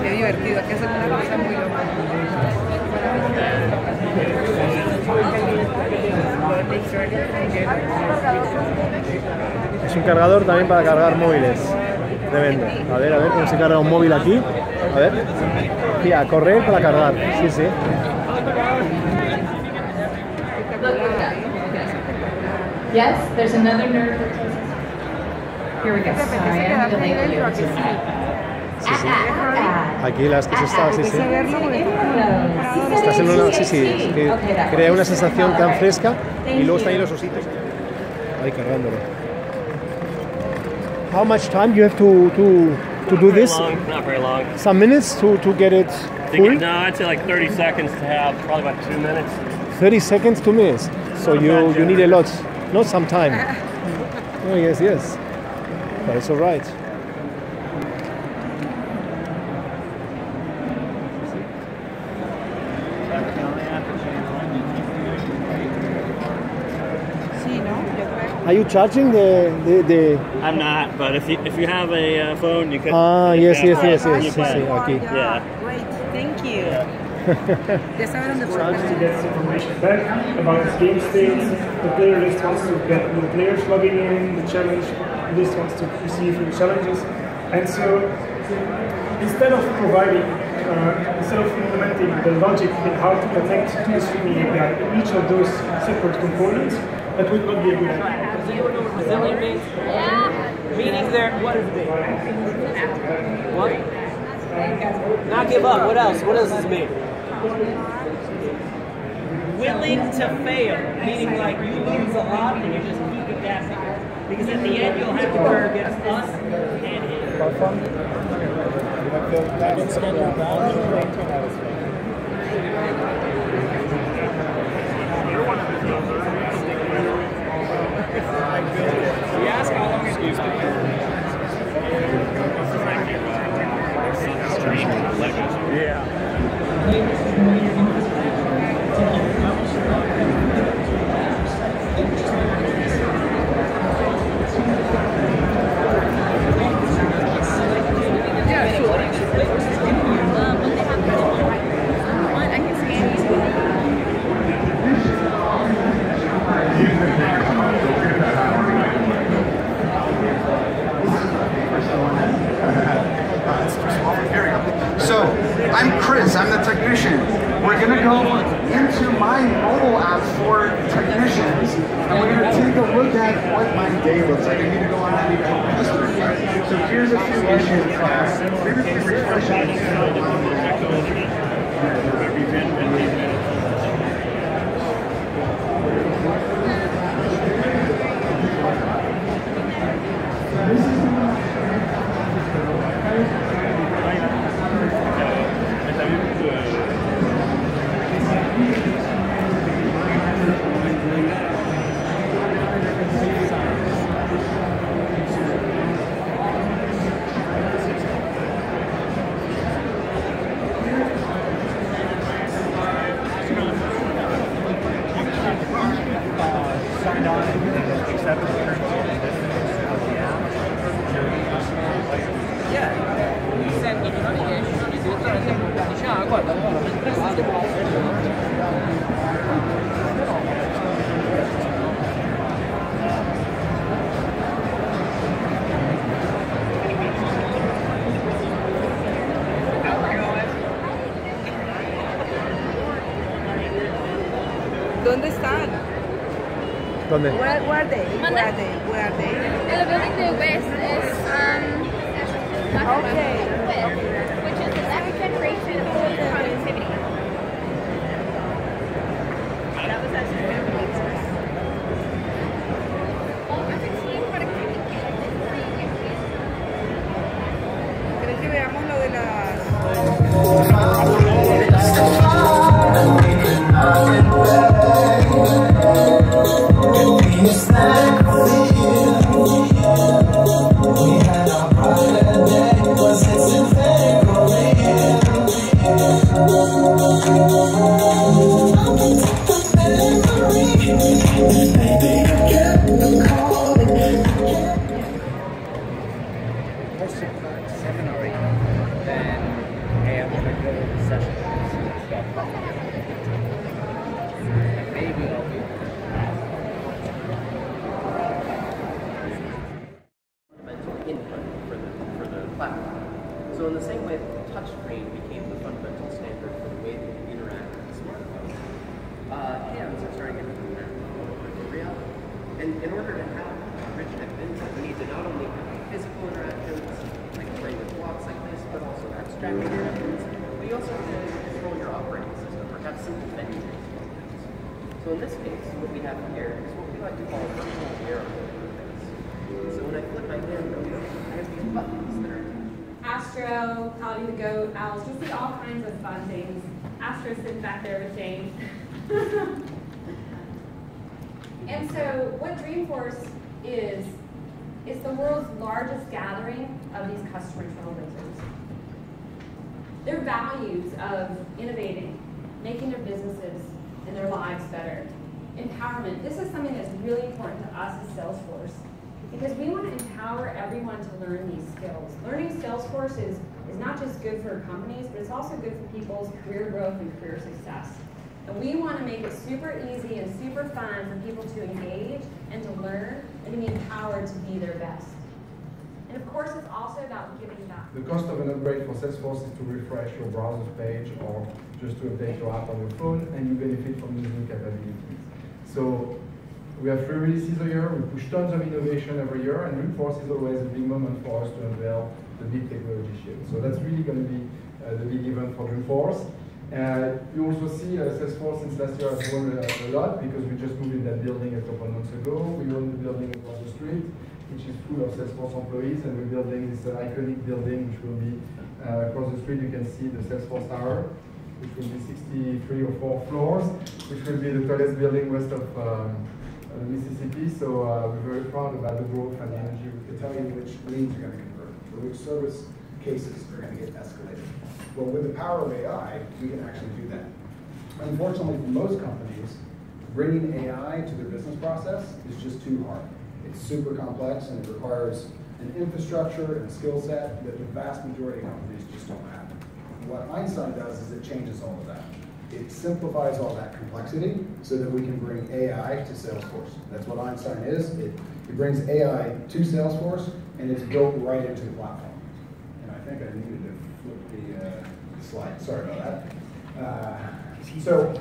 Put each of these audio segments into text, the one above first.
Qué divertido, hay que hacer una cosa muy loca. Es un cargador también para cargar móviles de venta. A ver cómo se carga un móvil aquí. A ver. Y a correr para cargar. Sí, sí. Yes, there's another nerve. Here we go. Sorry, I'm delaying you. Sí, sí. Aquí las que se está, sí, sí. Estás en una, sí, sí, que crea una sensación tan fresca y luego están ahí los ositos. Ahí cargándolo. How much time do you have to do this? Not very long. Some minutes to get it full? No, I'd say like 30 seconds to have, probably about 2 minutes. 30 seconds, 2 minutes. So you need a lot, not some time. Oh, yes, yes. But it's all right. Are you charging the? I'm not, but if you have a phone, you can. Ah, yes. Sí, aquí. Yeah. Great, thank you. Ya saben dónde To get information back about the game states, the player list wants to get new players logging in, the challenge list wants to receive new challenges, and so instead of implementing the logic in how to connect to the streaming API in each of those separate components, that would not be a good idea. Do you know what resilient means? Yeah. Meaning there, what does it mean? What? Not give up. What else? What does this mean? Willing to fail, meaning like you lose a lot and you just keep it that way. Because at the end you'll have to compare against us and him. We ask how long it used to be. Yeah. So, I'm Chris, I'm the technician. We're going to go into my mobile app for technicians, and we're going to take a look at what my day looks like. I need to go on and become a customer. So here's a few issues. Previously refreshing. ¿Dónde están? ¿Dónde? Where are they? Where are they? Where are they? In the building to the west is Okay. which is the next generation of productivity. That was actually very good. ¿Crees que veamos lo de las... We had our private day, 'cause it's synthetic. So in the same way that the touchscreen became the fundamental standard for the way that we interact with the smartphone, hands are starting to become that reality. And in order to have rich evidence, we need to not only have physical interactions, like playing with blocks like this, but also abstract interactions. But you also have to control your operating system, or have simple menus. So in this case, what we have here is what we like to call a virtual arrow interface. So when I flip my hand over, I have these buttons that are Astro, Cloudy the Goat, Owls, you'll see all kinds of fun things. Astro sitting back there with Jane. And so what Dreamforce is the world's largest gathering of these customer trailblazers. Their values of innovating, making their businesses and their lives better, empowerment. This is something that's really important to us as Salesforce because we want to empower everyone to learn these skills. Learning Salesforce is not just good for companies, but it's also good for people's career growth and career success. And we want to make it super easy and super fun for people to engage and to learn and to be empowered to be their best. And of course, it's also about giving back. The cost of an upgrade for Salesforce is to refresh your browser page or just to update your app on your phone, and you benefit from these new capabilities. So we have 3 releases a year, we push tons of innovation every year, and Dreamforce is always a big moment for us to unveil the big technology shift. So that's really going to be the big event for Dreamforce. You also see Salesforce since last year has grown a lot because we just moved in that building a couple months ago. We own the building across the street, which is full of Salesforce employees, and we're building this iconic building, which will be across the street. You can see the Salesforce Tower, which will be 63 or 4 floors, which will be the tallest building west of Mississippi. So we're very proud about the growth and the energy. To tell you which leads are going to convert, or which service cases are going to get escalated. Well, with the power of AI, we can actually do that. Unfortunately, for most companies, bringing AI to their business process is just too hard. It's super complex and it requires an infrastructure and a skill set that the vast majority of companies just don't have. And what Einstein does is it changes all of that. It simplifies all that complexity so that we can bring AI to Salesforce. That's what Einstein is. It brings AI to Salesforce and it's built right into the platform. And I think I needed to flip the slide. Sorry about that. So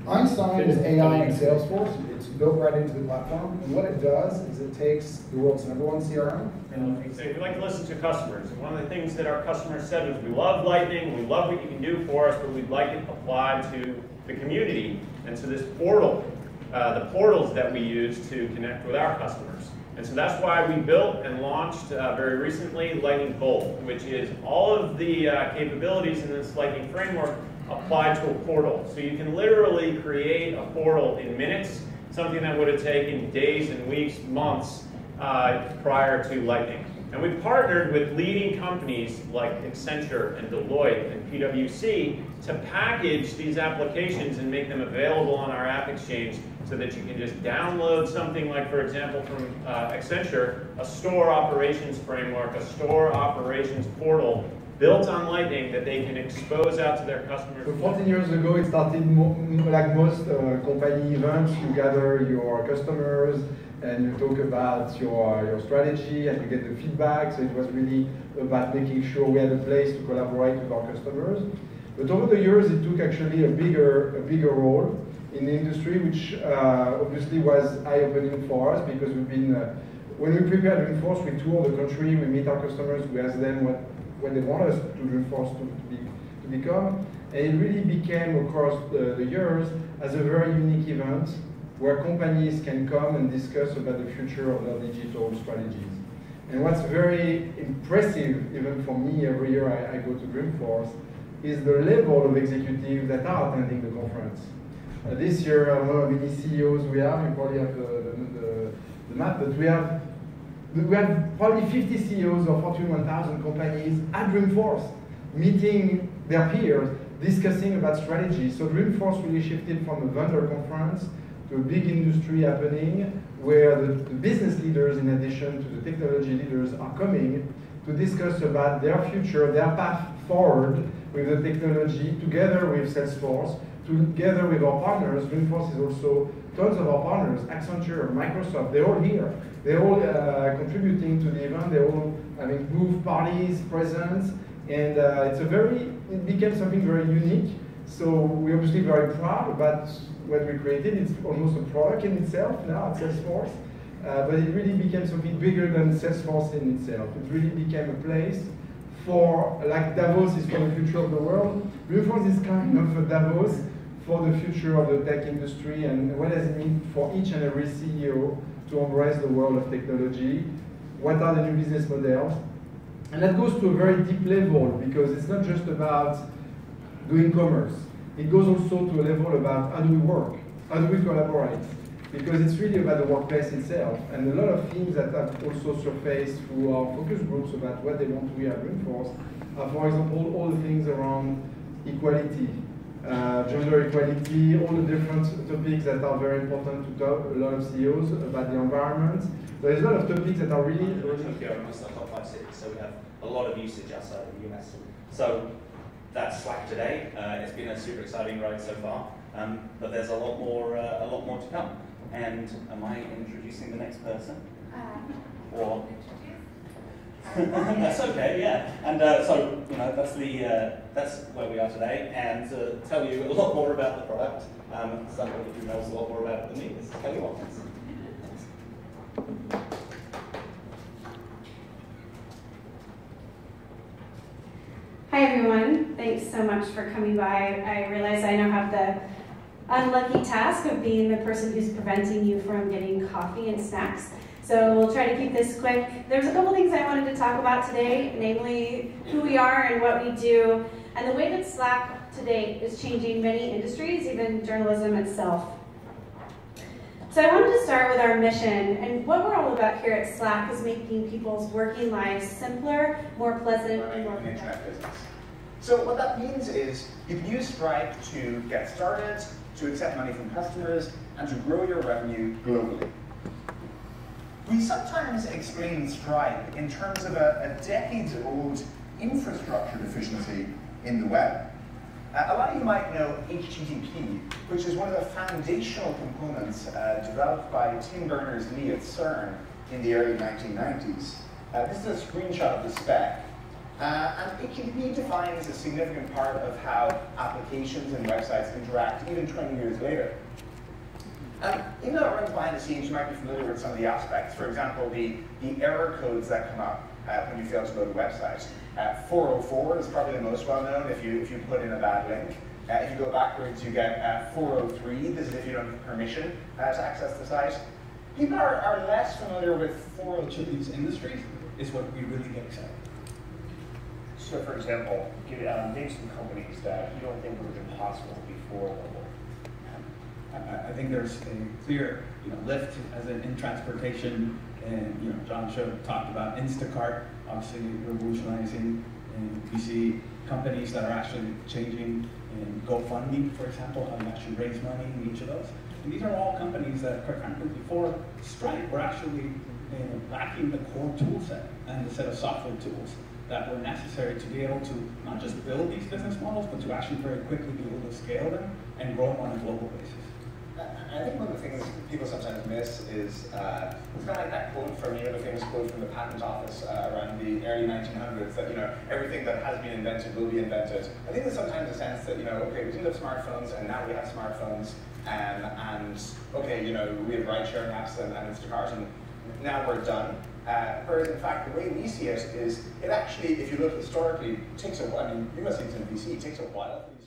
Einstein is AI in Salesforce. It's built right into the platform. And what it does is it takes the world's #1 CRM. We like to listen to customers. And one of the things that our customers said was, we love Lightning, we love what you can do for us, but we'd like it applied to the community. And so this portal, the portals that we use to connect with our customers. And so that's why we built and launched very recently Lightning Bolt, which is all of the capabilities in this Lightning framework applied to a portal. So you can literally create a portal in minutes, something that would have taken days and weeks, months prior to Lightning. And we've partnered with leading companies like Accenture and Deloitte and PwC to package these applications and make them available on our App Exchange so that you can just download something like, for example, from Accenture, a store operations framework, a store operations portal built on Lightning that they can expose out to their customers. So 14 years ago, it started like most company events. You gather your customers and you talk about your strategy and you get the feedback. So it was really about making sure we had a place to collaborate with our customers. But over the years, it took actually a bigger role in the industry, which obviously was eye-opening for us because we've been, when we prepare Dreamforce, we tour the country, we meet our customers, we ask them what they want us to Dreamforce to become. And it really became, across the years, as a very unique event where companies can come and discuss about the future of their digital strategies. And what's very impressive, even for me, every year I go to Dreamforce, is the level of executives that are attending the conference. This year, I don't know how many CEOs we have, you probably have the map, but we have probably 50 CEOs of Fortune 1000 companies at Dreamforce, meeting their peers, discussing about strategy. So Dreamforce really shifted from a vendor conference to a big industry happening where the business leaders, in addition to the technology leaders, are coming to discuss about their future, their path forward with the technology, together with Salesforce, together with our partners. Dreamforce is also tons of our partners, Accenture, Microsoft, they're all here. They're all contributing to the event, they're all having booth parties, presents, And it became something very unique. So we're obviously very proud about what we created. It's almost a product in itself now at Salesforce. But it really became something bigger than Salesforce in itself. It really became a place for, like Davos is for the future of the world, Dreamforce is kind of a Davos for the future of the tech industry, and what does it mean for each and every CEO to embrace the world of technology? What are the new business models? And that goes to a very deep level, because it's not just about doing commerce. It goes also to a level about how do we work? How do we collaborate? Because it's really about the workplace itself. And a lot of themes that have also surfaced through our focus groups about what they want to hear at Dreamforce are, for example, all the things around equality, gender equality, all the different topics that are very important to a lot of CEOs about the environment. There's a lot of topics that are really... Tokyo and most of the top 5 cities, so we have a lot of usage outside of the US. So that's Slack today. It's been a super exciting ride so far, but there's a lot more to come. And am I introducing the next person? Or that's okay, yeah. And so that's where we are today. And to tell you a lot more about the product, somebody who knows a lot more about it than me is Kelly Watkins. Hi everyone, thanks so much for coming by. I realize I now have the unlucky task of being the person who's preventing you from getting coffee and snacks. So we'll try to keep this quick. There's a couple things I wanted to talk about today, namely who we are and what we do, and the way that Slack today is changing many industries, even journalism itself. So I wanted to start with our mission, and what we're all about here at Slack is making people's working lives simpler, more pleasant, and more productive. So what that means is you can use Stripe to get started, to accept money from customers, and to grow your revenue globally. We sometimes explain Stripe in terms of a decades-old infrastructure deficiency in the web. A lot of you might know HTTP, which is one of the foundational components developed by Tim Berners-Lee at CERN in the early 1990s. This is a screenshot of the spec. And HTTP defines a significant part of how applications and websites interact even 20 years later. Even though it runs behind the scenes, you might be familiar with some of the aspects. For example, the error codes that come up when you fail to load a website. 404 is probably the most well-known if you put in a bad link. If you go backwards, you get 403. This is if you don't have permission to access the site. People are less familiar with 402. These industries is what we really get excited. So, for example, name some companies that you don't think would have been possible before mobile. I think there's a clear, Lyft as in transportation, and John talked about Instacart, obviously revolutionizing, and we see companies that are actually changing in GoFundMe, for example, how you actually raise money in each of those. And these are all companies that, quite frankly, before Stripe were actually lacking the core tool set and the set of software tools that were necessary to be able to not just build these business models, but to actually very quickly be able to scale them and grow them on a global basis. I think one of the things people sometimes miss is, it's kind of like that quote from, the famous quote from the patent office around the early 1900s, that, everything that has been invented will be invented. I think there's sometimes a sense that, okay, we did have smartphones, and now we have smartphones, and okay, we have ride-sharing apps and Instacart, and now we're done. Whereas, in fact, the way we see it is, it actually, if you look historically, takes a while. I mean, you must see it in VC, it takes a while for these